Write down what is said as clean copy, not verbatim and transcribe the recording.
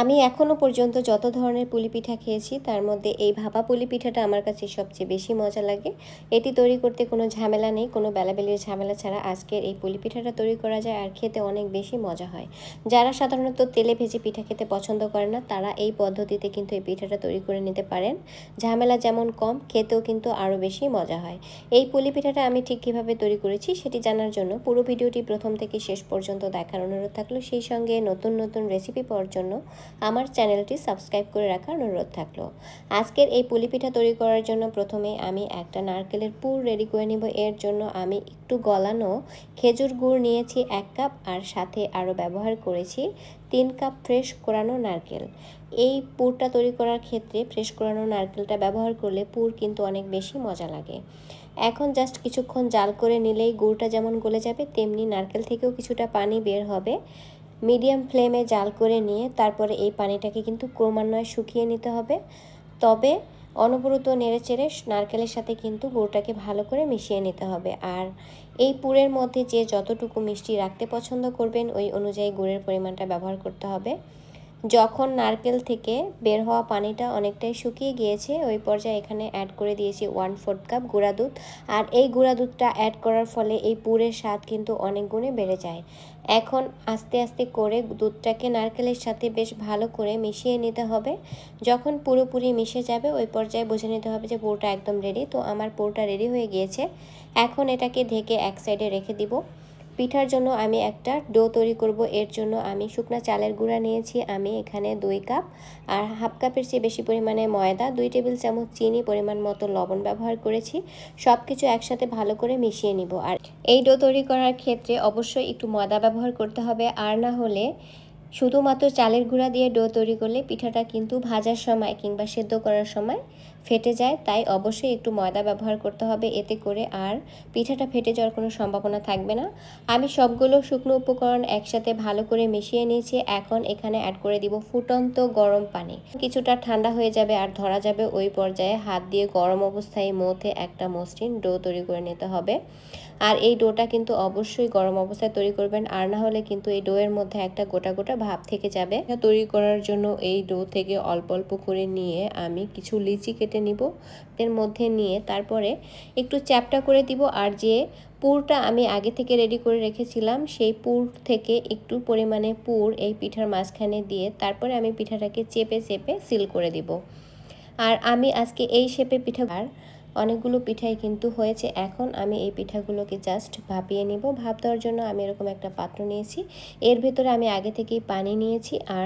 আমি এখনও পর্যন্ত যত ধরনের পুলি পিঠা খেয়েছি তার মধ্যে এই ভাপা পুলি পিঠাটা আমার কাছে সবচেয়ে বেশি মজা লাগে। এটি তৈরি করতে কোনো ঝামেলা নেই, কোনো বেলাবেলির ঝামেলা ছাড়া আজকের এই পুলি পিঠাটা তৈরি করা যায় আর খেতে অনেক বেশি মজা হয়। যারা সাধারণত তেলে ভেজে পিঠা খেতে পছন্দ করে না তারা এই পদ্ধতিতে কিন্তু এই পিঠাটা তৈরি করে নিতে পারেন। ঝামেলা যেমন কম, খেতেও কিন্তু আরও বেশি মজা হয়। এই পুলি পিঠাটা আমি ঠিক কীভাবে তৈরি করেছি সেটি জানার জন্য পুরো ভিডিওটি প্রথম থেকে শেষ পর্যন্ত দেখার অনুরোধ থাকলো। সেই সঙ্গে নতুন নতুন রেসিপি পাওয়ার জন্য আমার চ্যানেলটি সাবস্ক্রাইব করে রাখার অনুরোধ থাকলো। আজকের এই পুলি পিঠা তৈরি করার জন্য প্রথমে আমি একটা নারকেলের পুর রেডি করে নিব। এর জন্য আমি একটু গলানো খেজুর গুড় নিয়েছি 1 কাপ, আর সাথে আরও ব্যবহার করেছি 3 কাপ ফ্রেশ কোরানো নারকেল। এই পুরটা তৈরি করার ক্ষেত্রে ফ্রেশ কোরানো নারকেলটা ব্যবহার করলে পুর কিন্তু অনেক বেশি মজা লাগে। এখন জাস্ট কিছুক্ষণ জাল করে নিলেই গুড়টা যেমন গলে যাবে তেমনি নারকেল থেকেও কিছুটা পানি বের হবে। মিডিয়াম ফ্লেমে জাল করে নিয়ে তারপরে এই পানিটাকে কিন্তু ক্রমান্বয়ে শুকিয়ে নিতে হবে। তবে অনবরত নেড়েচেড়ে নারকেলের সাথে কিন্তু গুড়টাকে ভালো করে মিশিয়ে নিতে হবে। আর এই পুরের মধ্যে যে যতটুকু মিষ্টি রাখতে পছন্দ করবেন ওই অনুযায়ী গুড়ের পরিমাণটা ব্যবহার করতে হবে। যখন নারকেল থেকে বের হওয়া পানিটা অনেকটাই শুকিয়ে গিয়েছে ওই পর্যায়ে এখানে অ্যাড করে দিয়েছি 1/4 কাপ গুঁড়া দুধ। আর এই গুঁড়া দুধটা অ্যাড করার ফলে এই পুরের স্বাদ কিন্তু অনেক গুণে বেড়ে যায়। এখন আস্তে আস্তে করে দুধটাকে নারকেলের সাথে বেশ ভালো করে মিশিয়ে নিতে হবে। যখন পুরোপুরি মিশে যাবে ওই পর্যায়ে বুঝে নিতে হবে যে পুরটা একদম রেডি। তো আমার পুরটা রেডি হয়ে গিয়েছে। এখন এটাকে ঢেকে এক সাইডে রেখে দিব। পিঠার জন্য আমি একটা ডো তৈরি করব। এর জন্য আমি শুকনা চালের গুঁড়া নিয়েছি আমি এখানে 2 কাপ, আর হাফ কাপের চেয়ে বেশি পরিমাণে ময়দা, 2 টেবিল চামচ চিনি, পরিমাণ মতো লবণ ব্যবহার করেছি। সব কিছু একসাথে ভালো করে মিশিয়ে নিব। আর এই ডো তৈরি করার ক্ষেত্রে অবশ্যই একটু ময়দা ব্যবহার করতে হবে, আর না হলে শুধুমাত্র চালের গুঁড়া দিয়ে ডো তৈরি করলে পিঠাটা কিন্তু ভাজার সময় কিংবা সেদ্ধ করার সময় ফেটে যায়। তাই অবশ্যই একটু ময়দা ব্যবহার করতে হবে, এতে করে আর পিঠাটা ফেটে যাওয়ার কোনো সম্ভাবনা থাকবে না। আমি সবগুলো শুকনো উপকরণ একসাথে ভালো করে মিশিয়ে নিয়েছি। এখন এখানে অ্যাড করে দিব ফুটন্ত গরম পানি। কিছুটা ঠান্ডা হয়ে যাবে আর ধরা যাবে ওই পর্যায়ে হাত দিয়ে গরম অবস্থায় মধ্যে একটা মসৃণ ডো তৈরি করে নিতে হবে। আর এই ডোটা কিন্তু অবশ্যই গরম অবস্থায় তৈরি করবেন, আর না হলে কিন্তু এই ডোয়ের মধ্যে একটা গোটা গোটা ভাব থেকে যাবে। তৈরি করার জন্য এই ডো থেকে অল্প অল্প করে নিয়ে আমি কিছু লিচি কেটে নিব। এর মধ্যে নিয়ে তারপরে একটু চ্যাপটা করে দিব। আর যে পুরটা আমি আগে থেকে রেডি করে রেখেছিলাম সেই পুর থেকে একটু পরিমাণে পুর এই পিঠার মাঝখানে দিয়ে তারপরে আমি পিঠাটাকে চেপে চেপে সিল করে দিব। আর আমি আজকে এই শেপে পিঠা, আর অনেকগুলো পিঠাই কিন্তু হয়েছে। এখন আমি এই পিঠাগুলোকে জাস্ট ভাপিয়ে নিব। ভাপ দেওয়ার জন্য আমি এরকম একটা পাত্র নিয়েছি। এর ভেতরে আমি আগে থেকেই পানি নিয়েছি আর